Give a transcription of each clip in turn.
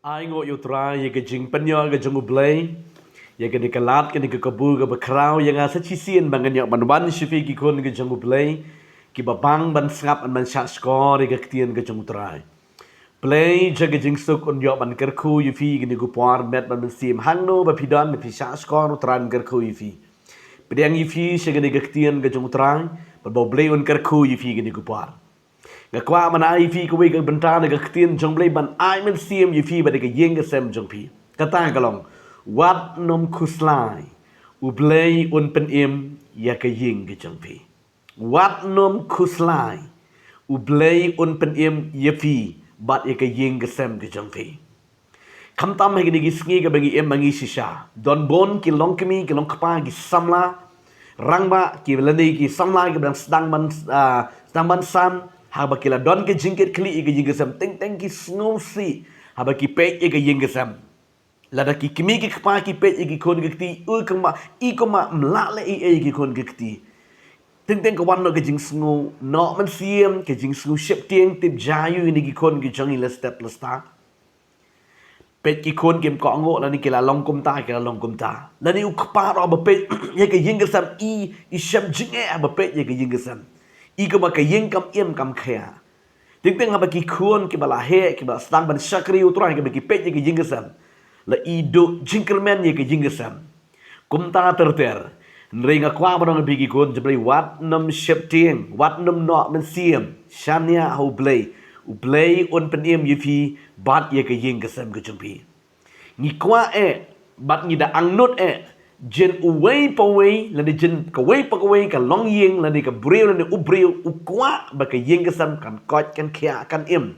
Ai ngộ yêu trai ye ke jing penyo ke jung blay ye ke dikalat ke dikabu ke bakrau ye nga sa chisien bangan yo ban shifi ki kon ke jung blay ki babang ban sngap an ban shat score ke ktien ke jung trai play jage jing suk on yo ban kerku yu fi ke diku par met ban sim hangno ba pidan me pisha score tran kerku yu fi pedang yu fi shage de ktien ke jung trai ba bo blay on kerku yu fi ke diku par Gakwa man ai fi ko we ga bentana ga ktien jong blay ban ai men siem ye fi ba de ga yeng ga sem jong pi kata kalong wat nom kuslai u blay un pen im ya ka yeng ga jong pi wat nom kuslai u blay un pen im ye fi bat ye ka yeng ga sem ga jong pi kam tam he gi sngi ga bangi em bangi shisha don bon ki long kmi ki long kpa gi samla rangba ki lani ki samla ki bang sedang ban sam haba kila don ke jingkit kli ke jingesam teng teng ki snowsi haba ki pe ke jingesam lada ki kimi ki kpa ki pe ki kon ke ti u kama I koma mlale ki kon ke ti teng teng ka wan no ke jing snow no man siem ke jing snow ship tieng tip jayu ni ki kon ke jangi la step la sta pe ki kon kem ko ngo la ni kila long kum ta kila long kum ta la ni u kpa ro ba pe ye ke jingesam I ship jinge ba pe ye ke jingesam Ika ba kayeng kam iem kam kaya. Ting haba ki kuon ki bala he ki bala stang ban shakri utrang ki baki pet ye ki jingesam. La ido jinkermen ye ki jingesam. Kum ta terter. Nringa kwa ba nang bigi kuon jeblay wat nam shep tieng wat nam no men siem shania ho blay u blay on pen iem ye fi bat ye ki jingesam ke jumpi. Ni kwa bat ni da angnot jen uway pa way la ni jen kaway pa kaway ka long yeng la ni ka breu la ni ubreu ukwa ba ka yeng kesam kan kot kan kya kan im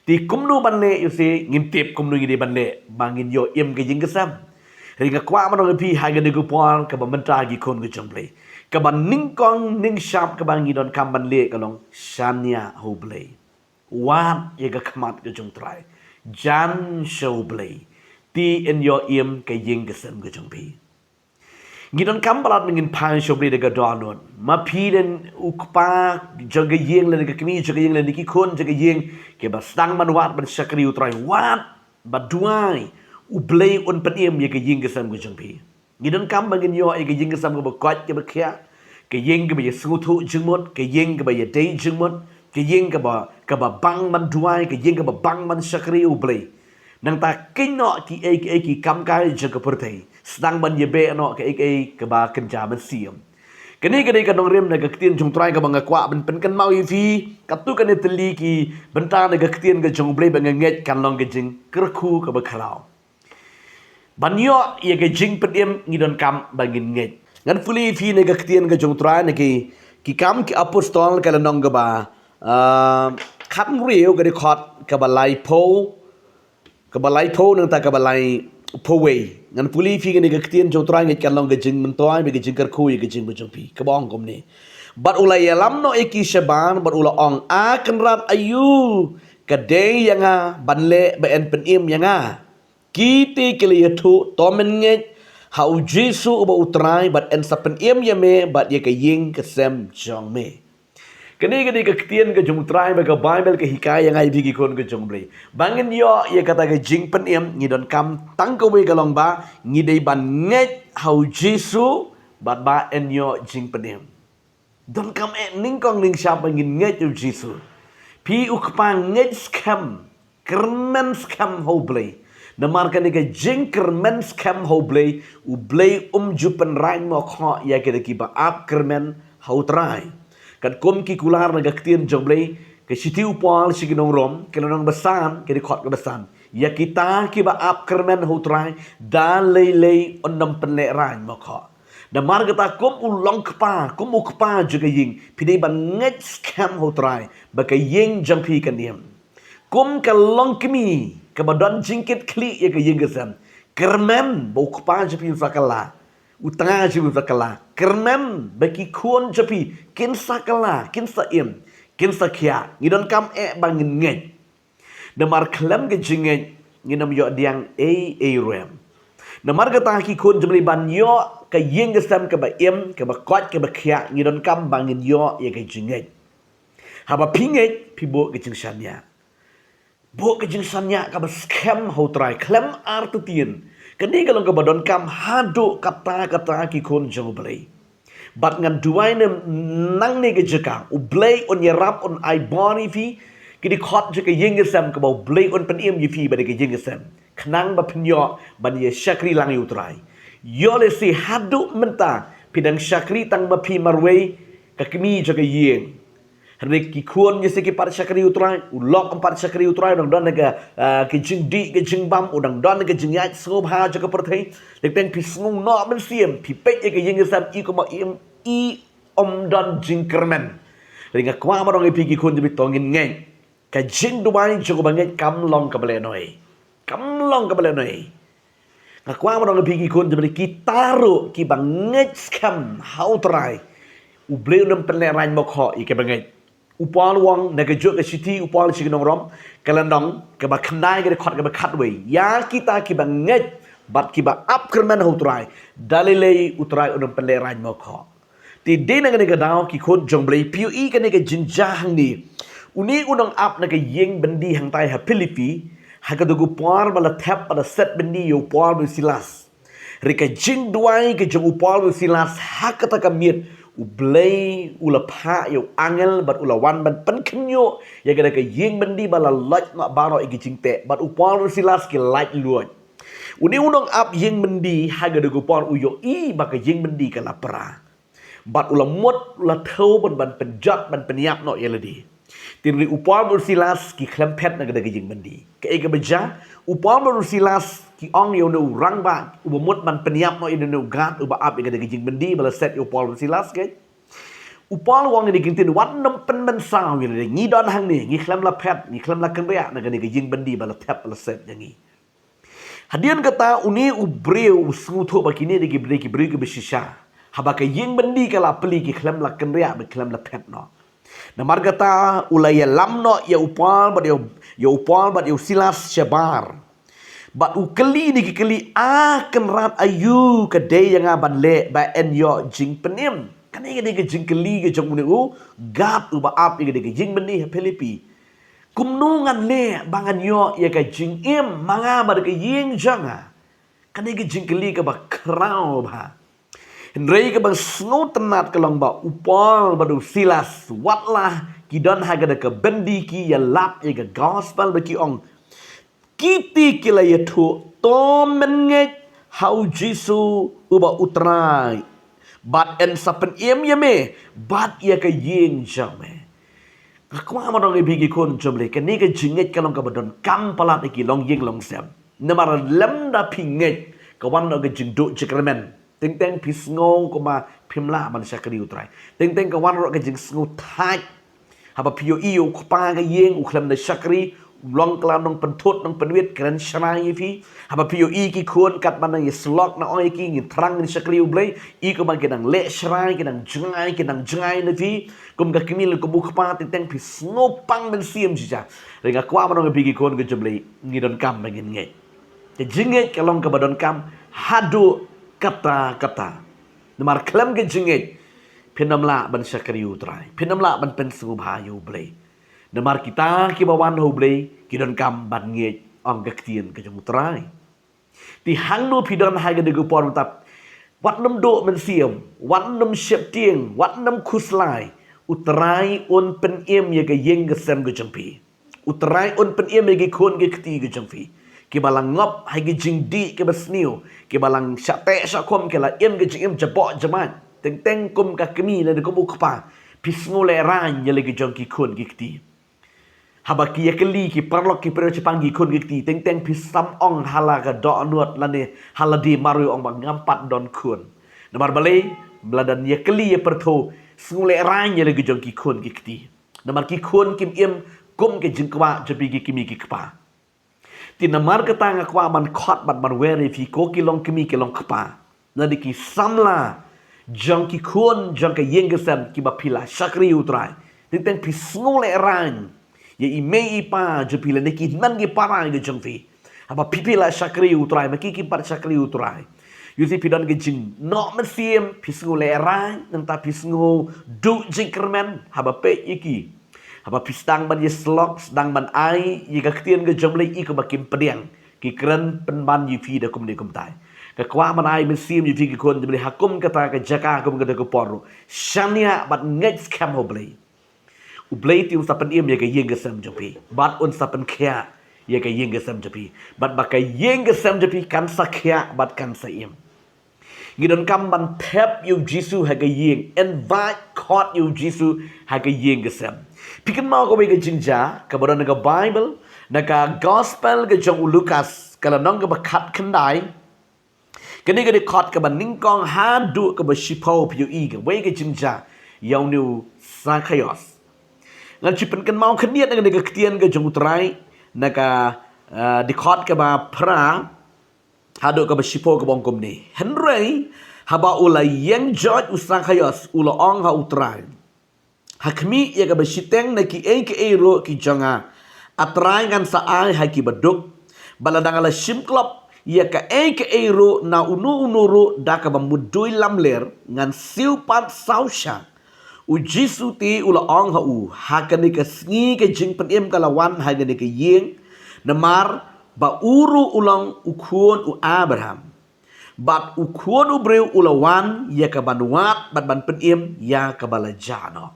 ti kumnu banle you see ngin tip kumnu ngi banle bangin yo im ka yeng kesam ringa kwa ma no pi ha ga ni ku pon ka ba menta gi kon ga jomble ka ban ning kong ning sharp ka bangi don kam banle ka long shania hoble wat ye ga kmat ga jong trai jan showble ti in yo im ka yeng kesam ga jompi Gidon kambalat ngin pan shobri de gadonon. Ma piden ukpa jaga yeng le de kami jaga yeng le de kikon jaga yeng ke bastang manwat ban shakri utrai wat baduai ublay un padiem ye ke yeng gesam gujung pi. Gidon kam bangin yo e ke yeng gesam go bakot ke bakya ke yeng ke ye sutu jingmot ke yeng ke ye day jingmot ke yeng ke ba bang man duai ke yeng ke ba bang man shakri ublay. Nang ta kino ki kam kai jaga pertai sedang ban yebe no ke ba kenja ban siam kini ka dong rem na ka ktien jong trai ka banga kwa ban pen kan mau yifi katu kan teli ki benta na ka ktien ka jong blei banga nget kan long ka jing kerku ka ba khalau ban yo ye ka jing pedem ngidon kam bangin nget ngan fuli fi na ka ktien ka jong trai na ki kam ki apostol ka nong ka ba khat riu ka di khot ka ba lai po nang ta ka ba lai poway ngan puli fi ga ni ga ktien jo trang kan long ga jing man toy be ga jing kar khu ga jing bu jong pi ka bong kom ni bat ulai lam no eki shaban bat ula ong a kan rat ayu ka de yanga banle ba en pen im yanga kiti kili yatu tomen nge hau jisu ba utrai bat en sapen im yame bat ye ka ying ka sem jong me Kani ka ktien ka jung trai ba ka Bible ka hikaya ngai bigi kon ka jung blay. Bangin yo ye kata ka jing pen em ngi don kam tang ka we ka long ba ngi dei ban nget hau Jesu bat ba en yo jing pen em. Don kam ning kong ning sha ba ngi nget yo Jesu. Pi ukpa nget skam kermen skam hau blay. Namar ka ni ka jing kermen skam hau blay u blay jupen rain mo kho ya ka ki ba ap kermen hau trai. Kan kom ki kular na gaktien joblay ke siti upal si ginong rom ke nang basan ke di khot ke basan ya kita ki ba ap kermen hutrai dan lei onam penle ran mo kho da mar gata kom ulong kpa kom ukpa juga ying pini ban nget scam hutrai ba ke ying jampi kaniem kom ka long kimi ke badon jingkit kli ya ke ying gesam kermen bo ukpa japi fakala utanga jibu sakala kermen baki kuon japi kin sakala kin sa im kin sa kya ngidon kam bangin nget namar klam ke jinget nginam yo diang rem namar kata ki kuon jabli ban yo ka yeng gesam ke ba im ke ba kot ke ba kya ngidon kam bangin yo ye ke jinget haba pinget pibo ke jingshanya Bo ke jing sanya ka scam hau trai klem ar tu tien. Kani kalong ka badon kam hadu kata ki kon jong blai. Bat ngan duai nem nang ne ke jeka u blai on yerap on ai boni fi kidi khot je ke yeng sem ka bau blai on pen im yi fi ba de ke yeng sem. Knang ba penyo ban ye syakri lang yu trai. Yo le si hadu menta pidang syakri tang ma pi marwei ka kemi je ke yeng. Henrik ki kuon ye siki par syakri utrai ulok empat syakri utrai dong don naga ke jing di ke jing bam udang don naga jing yai sngop ha jaga perthai lek teng pi sngung no men siem pi pet ye ke ying sam i ko ma im i om don jing kermen ringa kwa ma dong e pi ki kuon je tongin ngai ka jing dubai jago bangai kam long ka bale noi kam long ka bale noi nga kwa ma dong e pi ki kuon je ki taru ki bangai scam how try u bleu nem pen le rain mo kho i ke bangai upal wang naga juk ke city upal chignong rom kalandong ke ba khandai ke khot ke ba khat we ya kita ki ba nget bat ki ba up kerman ho trai dalile utrai unum pele raj mo kho ti de na ke daw ki khot jong blai pu i ke ne ke jinja hang ni uni unong up na ke yeng bendi hang tai ha philippi ha ka dugu par bala thap bala set bendi yo par bu silas rika jing duai ke jong upal bu silas ha ka ta ka miet ublay ula pa yo angel bat ula wan ban pen kenyo ya kada ke yeng bendi bala laj na baro igi jingte bat upal silas ke laj luoj uni unong ap yeng bendi haga de gupon uyo i baka yeng bendi ka lapra bat ula mot ula thau ban penjat ban peniap no yeladi tinri upal silas ki klempet na kada ke yeng bendi ke ega beja upal silas ki ong yo no rang ba ubamut man peniap no ino no gat uba ap ega de jing bendi bala set yo upal silas ke upal wang ni gintin wan nam pen men saw ni ngi don hang ni ngi klam la pet ngi klam la kembya na ga ni jing bendi bala tap bala set yangi hadian kata uni ubreu usngu tho ba kini de ki bre ki besisha haba ka ying bendi kala peli ki klam la kembya be klam la pet no na margata ulaya lamno ya upal ba yo upal ba yo silas shabar bat ukeli ni keli akan rat ayu kedai yang aban le ba en yo jing penim kan ini ke jing keli ke jong u gap u ba ap ke jing beni Filipi kumnungan le bangan yo ya ke jing im manga ba ke ying janga kan ini ke jing keli ke ba krau ba Henry ke bang snot tenat ke long ba upal ba du silas watlah kidon haga ke bendi ki ya lap ya ke gospel ba ki ong kiti kila yetu to menget how jisu uba utrai bat en sapen iem yeme bat ya ka yin jame akwa ma dong bigi kon jomle ke ni ke jinget kalong ka badon kam palat iki long ying long sem namara lem da pinget ka wan no ke jingdo jikramen ting teng pisngo ko ma pimla man sakri utrai ting teng ka wan ro ke jing sngu thai haba pio iyo ko pa ga yeng u klam na sakri long klam nong pentut nong penwit keren shanai fi haba pio i ki khon kat man ye slok na oi ki ngi trang ni sakri ublai i ko man kedang le shrai kedang jengai na fi kum ka kimil ko bu khpa teng pi snopang men siem jija renga kwa man nong bi ki khon ke jublai ngi don kam ngin nge te jinget ka long ka badon kam hadu kata namar klam ke jinget pinamla ban sakri utrai pinamla ban pen sungu bhayu blai namar kita ki bawan hoblei ki don kam ban nge ong gaktien ke jong utrai ti hangno pidon haga de gopor tap wat nam do men siem wat nam shep tieng wat nam khuslai utrai on pen em ye ga yeng ga sem ga jangpi utrai on pen em ye ga khon ga kti ga jangpi ki balang ngop haga jing di ke basniu ki balang shate shakom ke la em ga jing em jabo jaman teng teng kum ka kemi le de ko bu khpa pisngole ran ye le ga jang ki khon ga kti haba ki yakeli ki parlok ki pero cipangi kon gikti teng teng pisam ong halaga do nuat lane haladi maru ong bang ngampat don kun namar balai bladan yakeli ye pertho sngule ranye lagi jong ki kon gikti namar ki kon kim im kum ke jingkwa jabi ki kimi ki kpa ti namar katanga kwa man khot bat man weri fi ko ki long kimi ki long kpa nadi ki samla jong ki kon jong ka yengesam ki bapila sakri utrai teng teng pisngule ranye ye imei pa jepila neki nan ge para ge jengfi apa pipila sakri utrai maki ki par sakri utrai yusi pidon ge jing no mesiem pisngu lerai nang ta pisngu du jingkermen haba pe iki Haba pistang ban ye slok sedang ban ai ye ka ktien ke jom le I ko bakim pediang ki kren penban yu fi da kum ni kum tai ka kwa man ai men sim yu fi ki kon jom le hakum kata ka jaka kum ka ko poru shania bat ngek scam ho ble u ble ti sa pen ye ka yeng ke sam jopi bat un sa pen kya ye ka yeng ke sam jopi bat ba ka yeng ke sam jopi kan sa kya bat kan sa im Ngidon kam ban pep yu Jisu ha ka yeng invite caught yu Jisu ha ka yeng ke sam pikan mau ko be ka jinja ka bodan ka Bible na ka gospel ka jong Lukas kala nong ka bakat kandai kani ka di caught ka ban ningkong ha du ka ba shipo yu I ka we ka jinja yaw nu Sakayos ngan chipen kan mau khniat na ka ktien ka jong utrai na ka di caught ka ba pra hado ka basipo ka bongkom ni Henry haba ula yang George Sakayos ula ong ha utrai hakmi ya ka basiteng na ki ro ki janga atrai ngan sa ai ha ki baduk baladang ala simklop ya ka ro na unu ro da ka bamudui lamler ngan siupat sausha Jisu ti ula ong ha ha ka ni ka sngi ka jing pen kalawan ha ni ka yeng namar ba uru ulang ukuan u Abraham bat ukuan u breu ulawan ya ka banuat bat ban penim ya ka balajano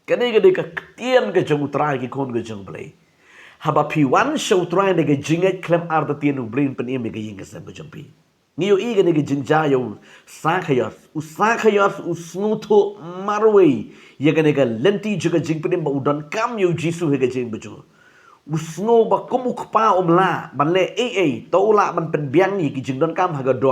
kani gede ka tien ka jong utrai ki kon ka jong blei haba piwan show utrai de ka jinget klem arta tien u blin penim ka yeng ka sem ka jong pi niyo I gede ka jinjayo Sakayos u snuto marwei ya gede ka lenti juga jing penim ba udan kam yu Jisu he ka jing bejo usno ba kumuk pa omla banle tola ban penbiang yi kijing don kam haga do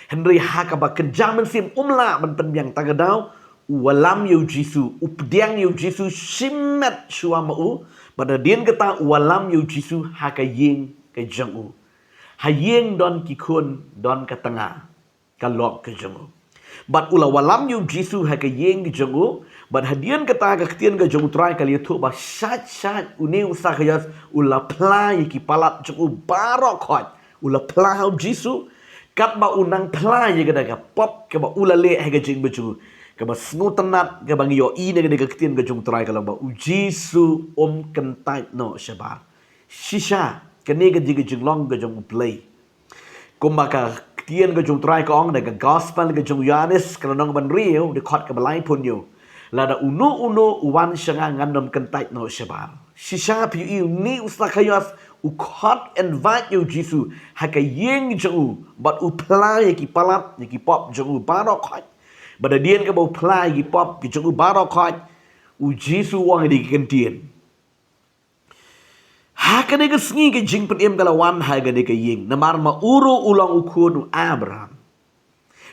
Henry haka ba kenjaman sim umla ban penbiang tagadau walam yu Jisu updiang yu Jisu shimet shuama pada dien kata walam yu Jisu haka yeng ke jang hayeng don kikun don ka tengah kalok ke jang bat ula walam yu Jisu haka yeng ke jang bat hadian kata ka ktien ka jong utrai kali tu ba shat uni Sakayos ula plai ki palat jong barok hot ula plau Jisu kat ba unang plai ka daga pop ka ba ula le ha ka jing baju ka ba sngu tanat ka bang yo I ne ka ktien ka jong utrai kala ba Jisu kentai no shabar shisha kani ka jing long ka jong play kumaka ktien ka jong utrai ka ong ka gospel ka jong Yohanes kala nong ban rio de khot ka balai punyo lada uno wan shanga ngandom kentai no shabar shisha pi yu ni Sakayos u khot invite yu Jisu haka yeng jong but u play ki palat ki pop jong barok khot bada dien ka bo play ki pop ki jong barok khot u Jisu wang di kentien haka ne ka sngi ka jing penim kalawan haga ne ka yeng namar ma uru ulang ukun u Abraham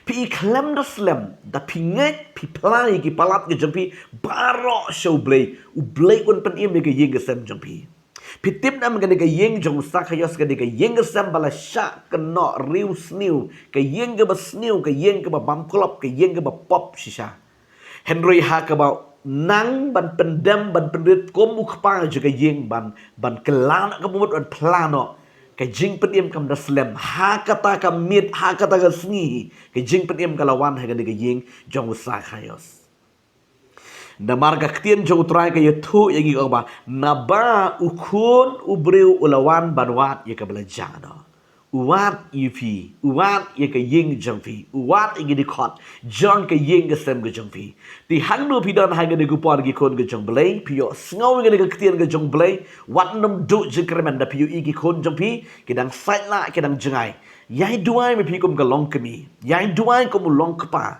pi klem da slem da pinget pi plai ki palat ke jampi baro show blay u blay un pen im ke yeng sem jampi pi tip nam ke yeng jong Sakayos ke yeng sem bala sha ke no riu sniu ke yeng ke basniu ke yeng ke bam klop ke yeng ke pop shisha Henry ha ke ba nang ban pendam ban pendrit kom u khpa je ke yeng ban kelana ke mut ban plano ka jing penim kam da slem ha kata ka mit ha kata ka sngi ka jing penim kalawan ha ka yeng jong Sakayos na marga ktien jong utrai ka yethu yagi ka ba na ba ukun ubreu ulawan banwat ye ka belajano uwat yupi uwat ye ka yeng jong pi uwat igi di khot jong ka yeng ka sem ka jong pi ti hangno pi don ha ga de kupor gi kon ka jong blai pi yo sngaw ga de ka ktien ka jong blai wat nom du jikremen da pi yo igi kon jong pi kidang sait la kidang jengai yai duai me pi kum ka long kemi yai duai kum long kpa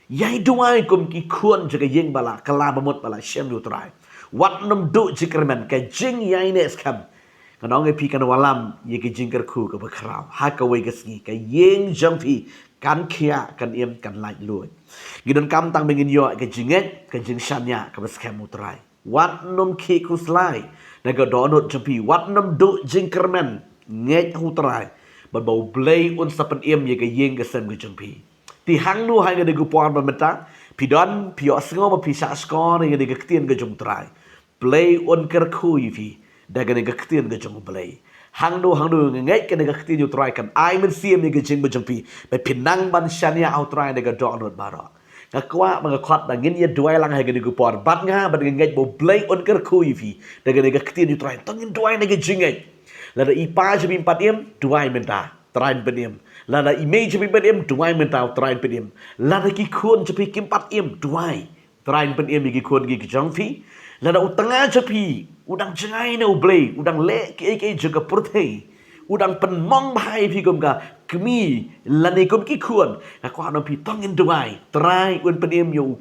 yai duai kum ki kon jaga yeng bala kala bamot bala shem du trai wat nom du jikremen ka jing yai ne skam kanong pi kan walam ye ki jingker khu ka bakrau ha ka we gasngi ka yeng jampi kan khia kan em kan lai lui gidon kam tang bengin yo ka jinget ka jing shanya ka baskem utrai wat nom ki kuslai na ga donot jampi wat nom do jingkermen nget utrai ba bau blay un sapen em ye ka yeng ka sem ka jampi ti hang nu ha ga de gu pon ba meta pi don pi yo sngo ba pi sa skor ye de ka tien ka jung trai play un ker khu yi daga ne gaktin ga jong blai hangdo ngai ke ne gaktin yu try kan ai men sim ne ga jing ba jong pi pe pinang ban shania out try ne ga do not baro ngakwa mangakot na ngin ya duay lang hay gani gupor bat nga bat ngay bo blay on ker kui fi daga daga ktin yu try tongin duay na gijingay lada ipa jabi patiem duay menta train pedim lada image jabi pedim duay menta train pedim lada ki khon jabi kim patiem duay train pedim gi khon gi jong fi lada utanga jabi udang jengai na blay udang le ki jaga purthei udang penmong bahai pi gom ka kemi lani gom ki khon ngakwa no pi tongin duay trai un pedim yu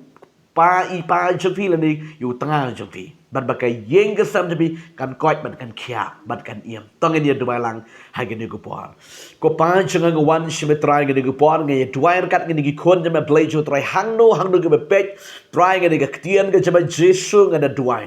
pa ipa jabi lani yu tanga jabi ban bakai yeng ke sam jabi kan koit ban kan khia ban kan iem tongin dia duai lang hai gani ko por ko pa changa wan shime try gani ko por ngai duai kat gani ki khon jama play jo try hangno ke pek try gani ka tian ke jama jesu ngada duai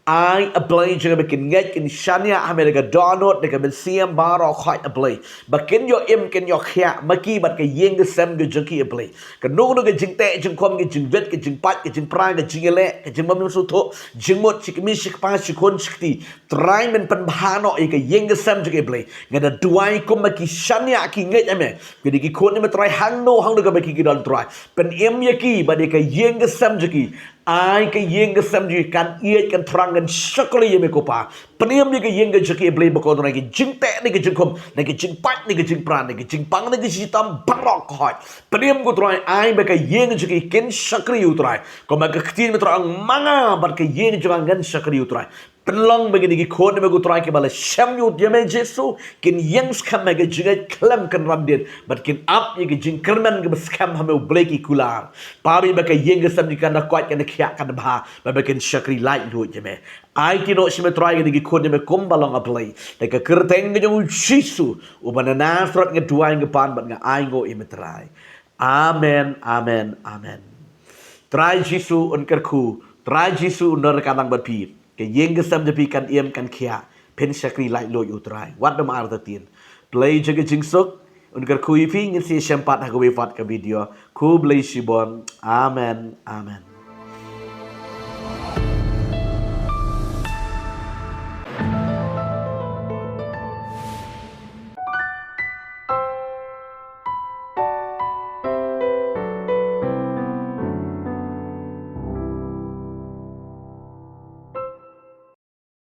I apply jangan bikin ngek in shania Amerika donut dengan mensiam baro khoi apply bakin yo im ken yo khia maki bat ke yeng ke sem ke jengki apply ke nu ke jing te jing kom ke jing vet ke jing pat ke jing prang ke jing le ke jing mam su tho jing mot chik mi chik pa chik kon chikti try men pan bhano e ke yeng ke sem jeng apply ngada duai kom maki shania ki ngek ame ke di kon me try hang no ke maki ki don try pen im yaki bat ke yeng ke sem jeki ai ke yeng ke sem jeki kan iet kan trang kan shakli ye me ko pa peniam ni ke yeng ke jeki apply bakon na ke jing te ni ke jing kom na ke jing pat ni ke jing pran ni ke jing pang ni ke sitam barok khoi peniam ko try ai ba ke yeng jeki ken shakri utrai ko ma ke ktin me trang manga bat ke yeng jang kan shakri utrai penlong begini ki khon me ko try ke bala sham yu ye me jesu kin yeng skam me ke jing klam kan ramdin bat kin up ye ke jing kerman ke skam hame bleki kular pabi ba ke yeng ke sam ni kan kwat kan khia kan ba ba kin shakri light lu je me ai ki no shime try ke ki khon me kom balong aplay de ke kerteng ke jung jesu ubana nasrat nge duai nge pan bat nge ai ngo im try amen amen amen try jesu on kerku try jesu nor kadang bat pi ke yeng ke sam japi kan iem kan khia pen shakri lai lo utrai wat dam ar tin play jage jingsok unkar kui fi ngin si sempat ha go fat ka video ku blai shibon amen amen